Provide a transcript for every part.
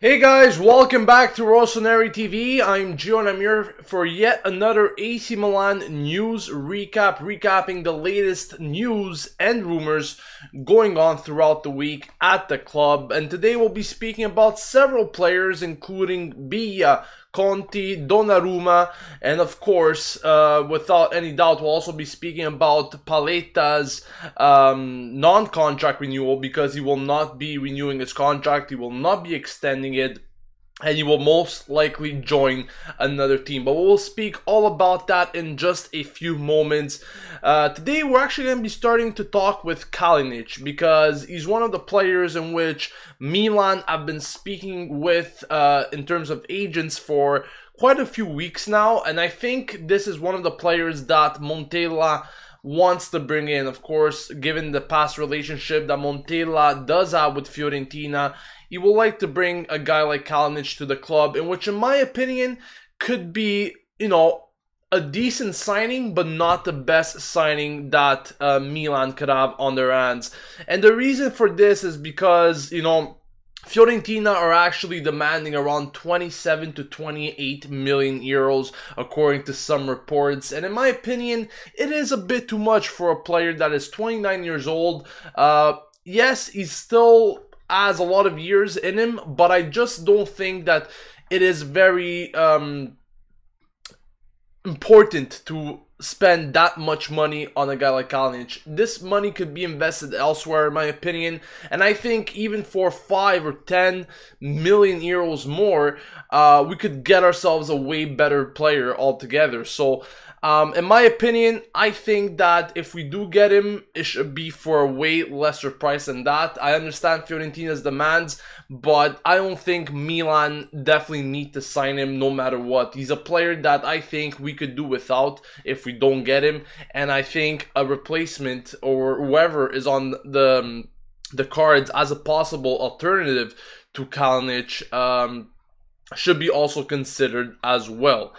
Hey guys, welcome back to Rossoneri TV. I'm Gio and I'm here for yet another AC Milan news recap, recapping the latest news and rumors going on throughout the week at the club. And today we'll be speaking about several players, including Biglia, Conti, Donnarumma, and of course, without any doubt, we'll also be speaking about Paletta's non-contract renewal, because he will not be renewing his contract, he will not be extending it, and he will most likely join another team. But we'll speak all about that in just a few moments. Today we're actually going to be starting to talk with Kalinic, because he's one of the players in which Milan have been speaking with in terms of agents for quite a few weeks now, and I think this is one of the players that Montella wants to bring in. Of course, given the past relationship that Montella does have with Fiorentina, he will like to bring a guy like Kalinic to the club, in which, in my opinion, could be, a decent signing, but not the best signing that Milan could have on their hands. And the reason for this is because, Fiorentina are actually demanding around 27 to 28 million euros, according to some reports. And in my opinion, it is a bit too much for a player that is 29 years old. Yes, he still has a lot of years in him, but I just don't think that it is very important to spend that much money on a guy like Kalinic. This money could be invested elsewhere, in my opinion, and I think even for 5 or 10 million euros more, we could get ourselves a way better player altogether. So in my opinion, I think that if we do get him, it should be for a way lesser price than that. I understand Fiorentina's demands, but I don't think Milan definitely need to sign him no matter what. He's a player that I think we could do without if we don't get him, and I think a replacement or whoever is on the cards as a possible alternative to Kalinic should be also considered as well.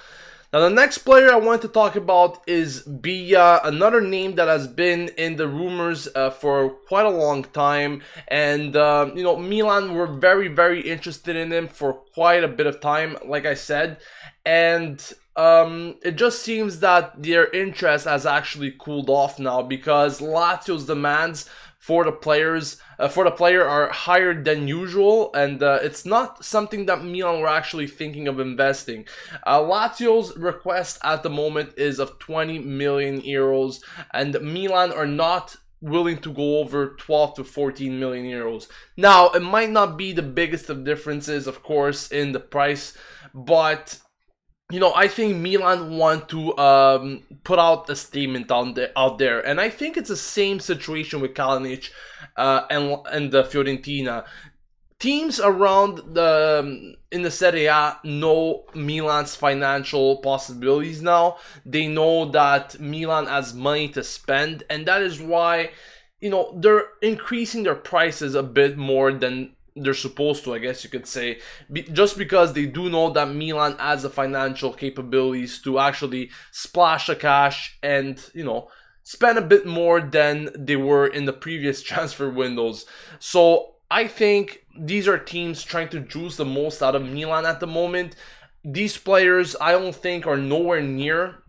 Now, the next player I want to talk about is Biglia, another name that has been in the rumors for quite a long time. And, Milan were very, very interested in him for quite a bit of time, like I said. And it just seems that their interest has actually cooled off now, because Lazio's demands for the player are higher than usual, and it's not something that Milan were actually thinking of investing. Lazio's request at the moment is of 20 million euros, and Milan are not willing to go over 12 to 14 million euros. Now, it might not be the biggest of differences, of course, in the price, but I think Milan want to put out a statement out there, and I think it's the same situation with Kalinic and the Fiorentina. Teams around in the Serie A know Milan's financial possibilities now. They know that Milan has money to spend, and that is why they're increasing their prices a bit more than they're supposed to, I guess you could say, just because they do know that Milan has the financial capabilities to actually splash the cash and, spend a bit more than they were in the previous transfer windows. So I think these are teams trying to juice the most out of Milan at the moment. These players, I don't think, are nowhere near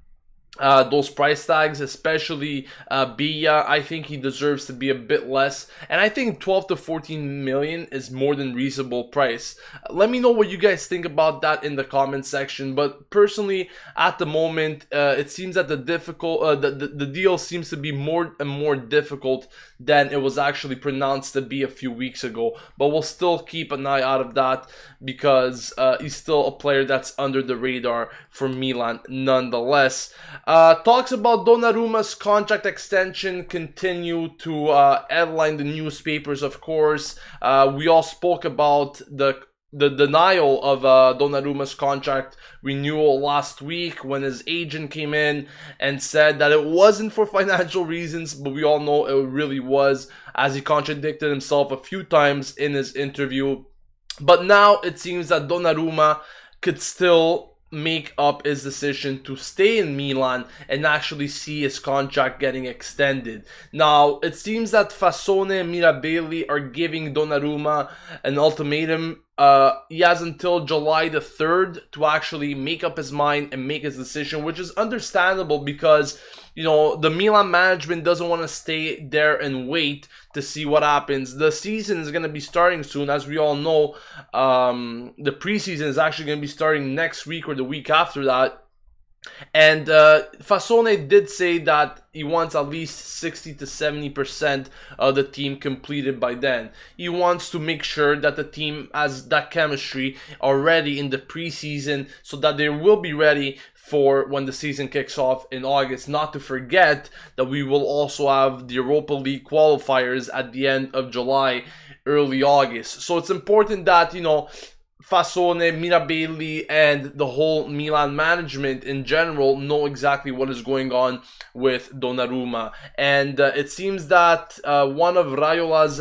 those price tags, especially Biglia. I think he deserves to be a bit less, and I think 12 to 14 million is more than reasonable price. Let me know what you guys think about that in the comment section, but personally, at the moment, it seems that the deal seems to be more and more difficult than it was actually pronounced to be a few weeks ago, but we'll still keep an eye out of that, because he's still a player that's under the radar for Milan nonetheless. Talks about Donnarumma's contract extension continue to headline the newspapers, of course. We all spoke about the denial of Donnarumma's contract renewal last week, when his agent came in and said that it wasn't for financial reasons, but we all know it really was, as he contradicted himself a few times in his interview. But now it seems that Donnarumma could still make up his decision to stay in Milan and actually see his contract getting extended. Now, it seems that Fassone and Mirabelli are giving Donnarumma an ultimatum. He has until July the 3rd to actually make up his mind and make his decision, which is understandable because, you know, the Milan management doesn't want to stay there and wait to see what happens. The season is going to be starting soon, as we all know. The preseason is actually going to be starting next week or the week after that. And Fassone did say that he wants at least 60 to 70% of the team completed by then. He wants to make sure that the team has that chemistry already in the preseason so that they will be ready for when the season kicks off in August. Not to forget that we will also have the Europa League qualifiers at the end of July, early August. So it's important that, you know, Fassone, Mirabelli, and the whole Milan management in general know exactly what is going on with Donnarumma. And it seems that one of Raiola's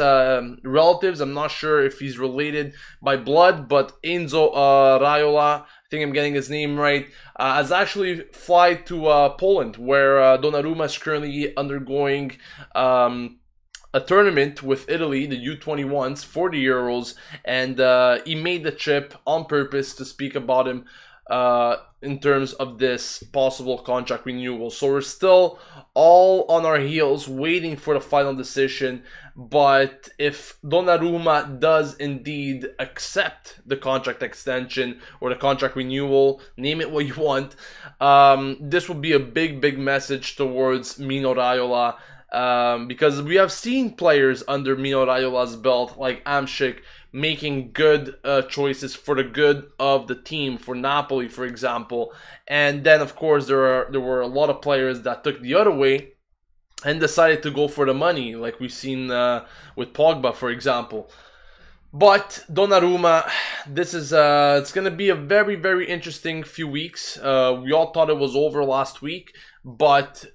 relatives, I'm not sure if he's related by blood, but Enzo Raiola, I think I'm getting his name right, has actually flied to Poland, where Donnarumma is currently undergoing a tournament with Italy, the U21s, for the Euros, and he made the trip on purpose to speak about him in terms of this possible contract renewal. So we're still all on our heels waiting for the final decision, but if Donnarumma does indeed accept the contract extension or the contract renewal, name it what you want, this will be a big message towards Mino Raiola. Because we have seen players under Mino Raiola's belt, like Hamšík, making good choices for the good of the team, for Napoli, for example. And then, of course, there were a lot of players that took the other way and decided to go for the money, like we've seen with Pogba, for example. But Donnarumma, this is it's gonna be a very interesting few weeks. We all thought it was over last week, but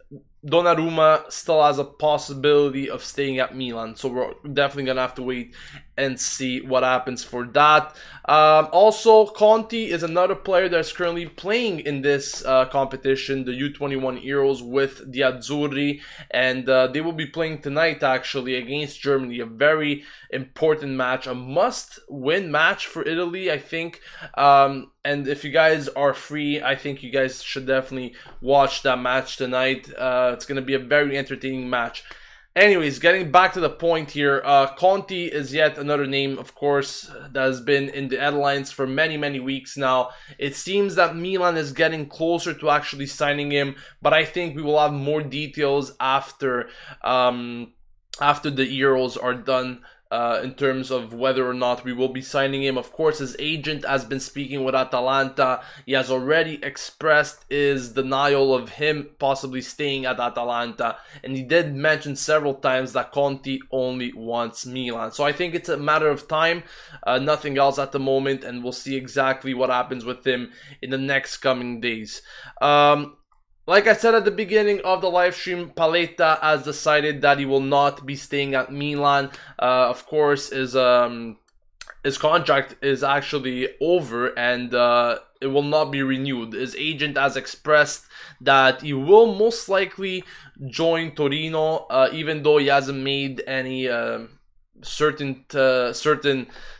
Donnarumma still has a possibility of staying at Milan, so we're definitely gonna have to wait and see what happens for that. Also, Conti is another player that's currently playing in this competition, the U21 Euros, with the Azzurri, and they will be playing tonight actually against Germany. A very important match, a must-win match for Italy, I think. And if you guys are free, I think you guys should definitely watch that match tonight. It's going to be a very entertaining match. Anyways, getting back to the point here, Conti is yet another name, of course, that has been in the headlines for many weeks now. It seems that Milan is getting closer to actually signing him, but I think we will have more details after the Euros are done. In terms of whether or not we will be signing him. Of course, his agent has been speaking with Atalanta. He has already expressed his denial of him possibly staying at Atalanta, and he did mention several times that Conti only wants Milan. So I think it's a matter of time, nothing else at the moment, and we'll see exactly what happens with him in the next coming days. Like I said at the beginning of the live stream, Paletta has decided that he will not be staying at Milan. Of course, his contract is actually over and it will not be renewed. His agent has expressed that he will most likely join Torino, even though he hasn't made any certain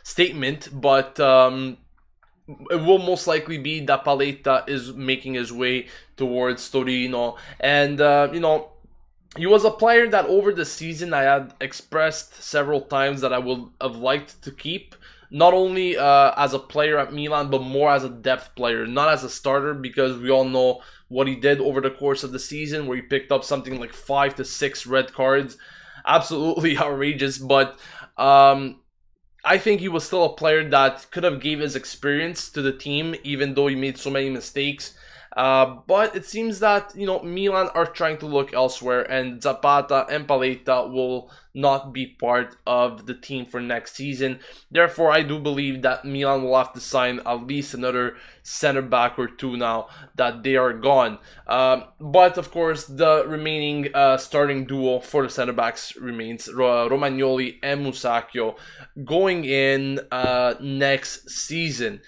statement, but it will most likely be that Paletta is making his way towards Torino. And, you know, he was a player that over the season I had expressed several times that I would have liked to keep. Not only as a player at Milan, but more as a depth player. Not as a starter, because we all know what he did over the course of the season, where he picked up something like 5 to 6 red cards. Absolutely outrageous, but I think he was still a player that could have gave his experience to the team, even though he made so many mistakes. But it seems that, you know, Milan are trying to look elsewhere, and Zapata and Paletta will not be part of the team for next season. Therefore, I do believe that Milan will have to sign at least another center back or two now that they are gone. But of course, the remaining starting duo for the center backs remains Romagnoli and Musacchio going in next season.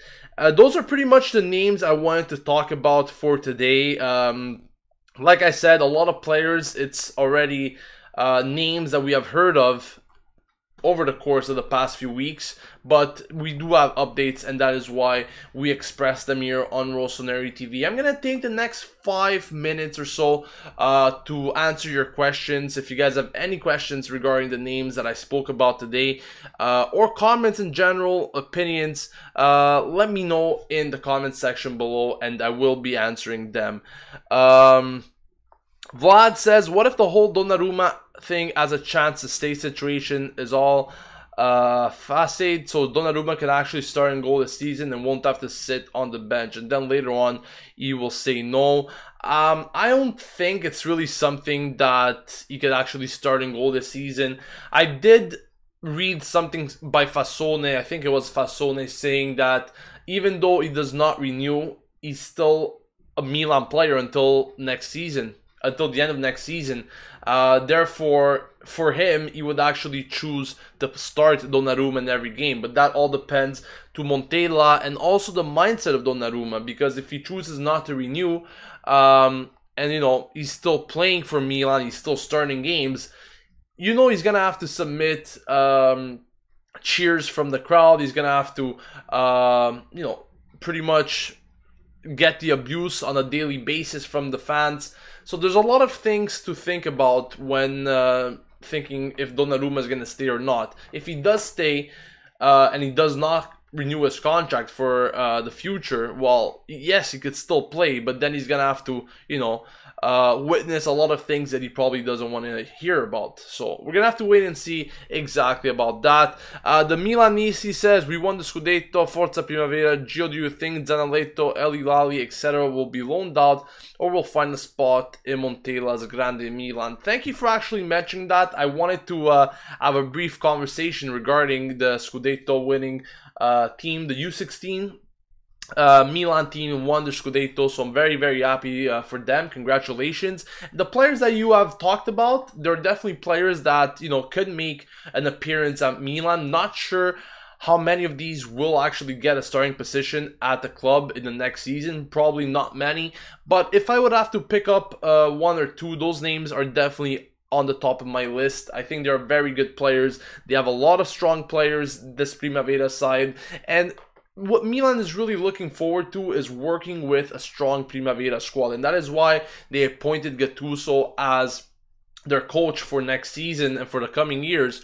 those are pretty much the names I wanted to talk about for today. Like I said, a lot of players, it's already names that we have heard of over the course of the past few weeks, but we do have updates, and that is why we express them here on Rossoneri TV. I'm gonna take the next 5 minutes or so to answer your questions. If you guys have any questions regarding the names that I spoke about today, or comments in general, opinions, let me know in the comment section below, and I will be answering them. Vlad says, what if the whole Donnarumma thing has a chance to stay situation is all facade, so Donnarumma can actually start and goal this season and won't have to sit on the bench, and then later on he will say no? I don't think it's really something that he could actually start and goal this season. I did read something by Fasone, I think it was Fasone, saying that even though he does not renew, he's still a Milan player until next season, until the end of next season. Therefore, for him, he would actually choose to start Donnarumma in every game. But that all depends to Montella and also the mindset of Donnarumma. Because if he chooses not to renew, and you know, he's still playing for Milan, he's still starting games, you know he's gonna have to submit cheers from the crowd. He's gonna have to, you know, pretty much get the abuse on a daily basis from the fans. So there's a lot of things to think about when thinking if Donnarumma is going to stay or not. If he does stay and he does not renew his contract for the future, well, yes, he could still play, but then he's going to have to, you know, witness a lot of things that he probably doesn't want to hear about. So we're gonna have to wait and see exactly about that. The Milanese says, we won the Scudetto, Forza Primavera. Gio, do you think Zanaletto, El Hilali, etc. will be loaned out or will find a spot in Montella's Grande Milan? Thank you for actually mentioning that. I wanted to have a brief conversation regarding the Scudetto winning team, the U16 Milan team won the Scudetto, so I'm very, very happy for them. Congratulations. The players that you have talked about, they're definitely players that, you know, could make an appearance at Milan. Not sure how many of these will actually get a starting position at the club in the next season. Probably not many. But if I would have to pick up one or two, those names are definitely on the top of my list. I think they're very good players. They have a lot of strong players, this Primavera side. And what Milan is really looking forward to is working with a strong Primavera squad, and that is why they appointed Gattuso as their coach for next season and for the coming years.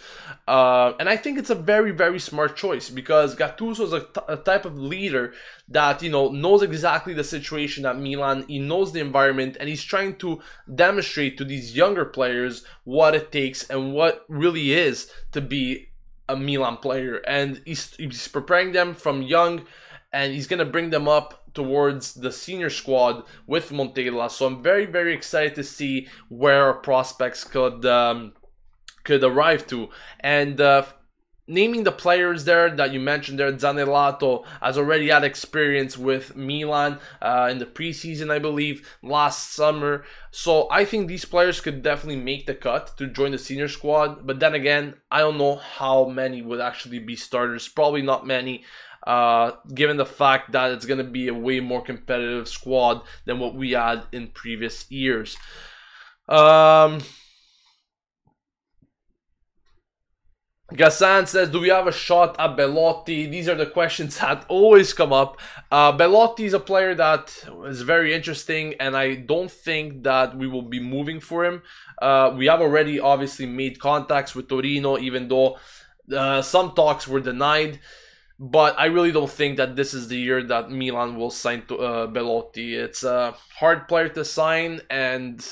And I think it's a very, very smart choice, because Gattuso is a type of leader that, you know, knows exactly the situation at Milan. He knows the environment, and he's trying to demonstrate to these younger players what it takes and what really is to be a Milan player, and he's preparing them from young, and he's gonna bring them up towards the senior squad with Montella. So I'm very, very excited to see where our prospects could arrive to. And naming the players there that you mentioned there, Zanaletto has already had experience with Milan in the preseason, I believe, last summer. So I think these players could definitely make the cut to join the senior squad. But then again, I don't know how many would actually be starters. Probably not many, given the fact that it's going to be a way more competitive squad than what we had in previous years. Gassan says, do we have a shot at Belotti? These are the questions that always come up. Belotti is a player that is very interesting, and I don't think that we will be moving for him. We have already obviously made contacts with Torino, even though some talks were denied. But I really don't think that this is the year that Milan will sign to Belotti. It's a hard player to sign, and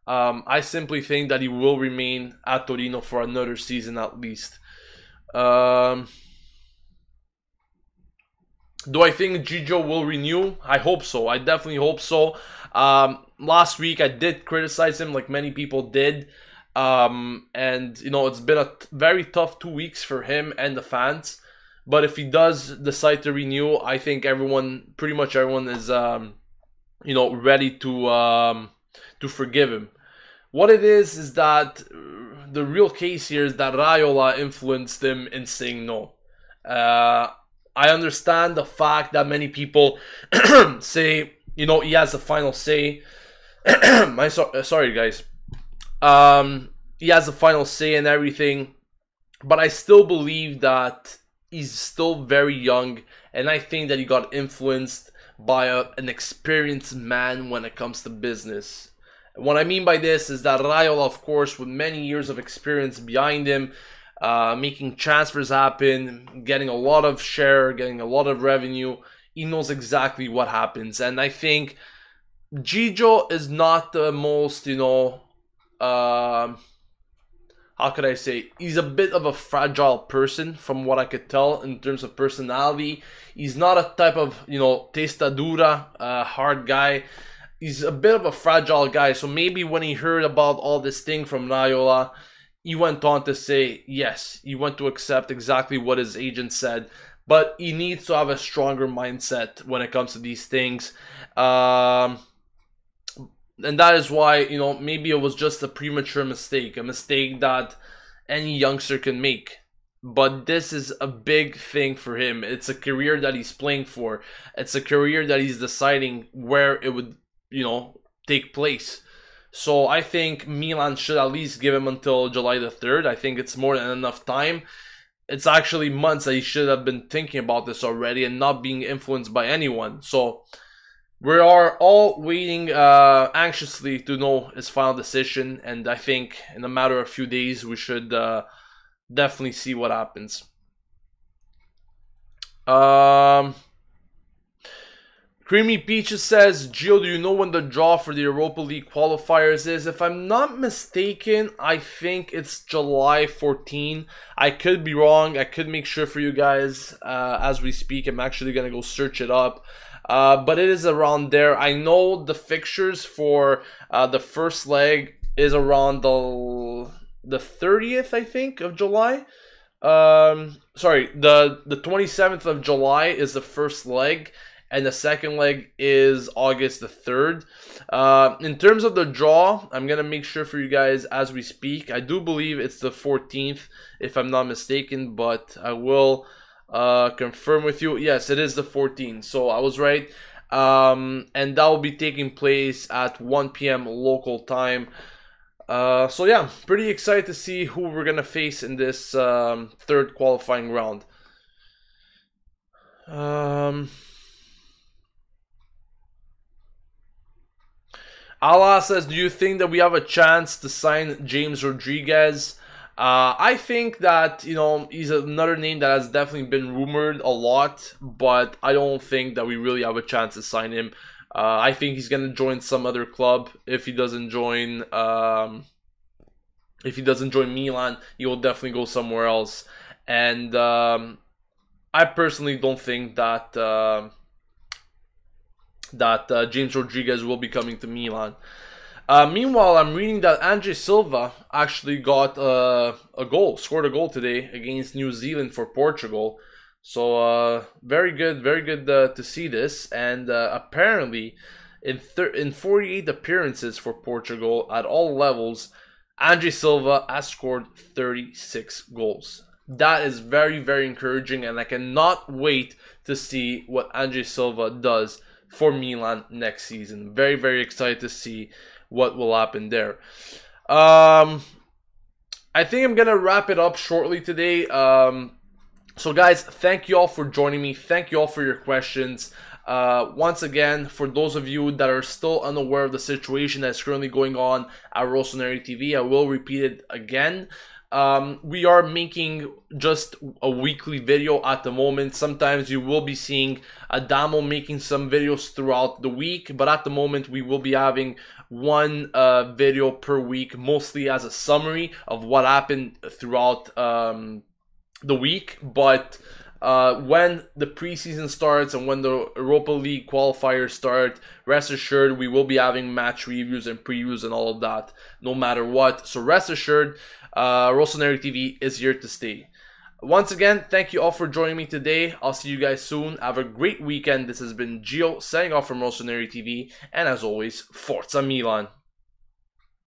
I simply think that he will remain at Torino for another season at least. Do I think Gigio will renew? I hope so. I definitely hope so. Last week I did criticize him like many people did. And, you know, it's been a very tough 2 weeks for him and the fans. But if he does decide to renew, I think pretty much everyone is, you know, ready to forgive him. What it is that the real case here is that Raiola influenced him in saying no. I understand the fact that many people say, you know, he has the final say. Sorry, guys. He has the final say and everything, but I still believe that he's still very young, and I think that he got influenced by an experienced man when it comes to business. What I mean by this is that Raiola, of course, with many years of experience behind him, making transfers happen, getting a lot of share, getting a lot of revenue, he knows exactly what happens. And I think Gigio is not the most, you know, how could I say? He's a bit of a fragile person from what I could tell in terms of personality. He's not a type of, you know, testa dura, hard guy. He's a bit of a fragile guy. So maybe when he heard about all this thing from Raiola, he went on to say, yes, he went to accept exactly what his agent said. But he needs to have a stronger mindset when it comes to these things. And that is why, you know, maybe it was just a premature mistake. A mistake that any youngster can make. But this is a big thing for him. It's a career that he's playing for. It's a career that he's deciding where it would, you know, take place. So I think Milan should at least give him until July the 3rd. I think it's more than enough time. It's actually months that he should have been thinking about this already and not being influenced by anyone. So we are all waiting anxiously to know his final decision. And I think in a matter of a few days, we should definitely see what happens. Creamy Peaches says, Gio, do you know when the draw for the Europa League qualifiers is? If I'm not mistaken, I think it's July 14. I could be wrong. I could make sure for you guys as we speak. I'm actually going to go search it up. But it is around there. I know the fixtures for the first leg is around the 30th, I think, of July. Sorry, the 27th of July is the first leg. And the second leg is August the 3rd. In terms of the draw, I'm going to make sure for you guys as we speak. I do believe it's the 14th, if I'm not mistaken. But I will confirm with you. Yes, it is the 14th. So I was right. And that will be taking place at 1 p.m. local time. So yeah, pretty excited to see who we're going to face in this third qualifying round. Allah says, do you think that we have a chance to sign James Rodriguez? I think that, you know, he's another name that has definitely been rumored a lot, but I don't think that we really have a chance to sign him. I think he's going to join some other club. If he doesn't join Milan, he will definitely go somewhere else. And I personally don't think that James Rodriguez will be coming to Milan. Meanwhile, I'm reading that Andrea Silva actually got scored a goal today against New Zealand for Portugal. So very good to see this. And apparently, in 48 appearances for Portugal at all levels, Andrea Silva has scored 36 goals. That is very, very encouraging, and I cannot wait to see what Andrea Silva does for Milan next season. Very, very excited to see what will happen there. I think I'm gonna wrap it up shortly today. So guys, thank you all for joining me. Thank you all for your questions. Once again, for those of you that are still unaware of the situation that's currently going on at Rossoneri TV, I will repeat it again. We are making just a weekly video at the moment. Sometimes you will be seeing Adamo making some videos throughout the week, but at the moment we will be having one video per week, mostly as a summary of what happened throughout the week. But when the preseason starts and when the Europa League qualifiers start, rest assured we will be having match reviews and previews and all of that, no matter what. So rest assured, Rossoneri TV is here to stay. Once again, thank you all for joining me today. I'll see you guys soon. Have a great weekend. This has been Gio signing off from Rossoneri TV, and as always, Forza Milan.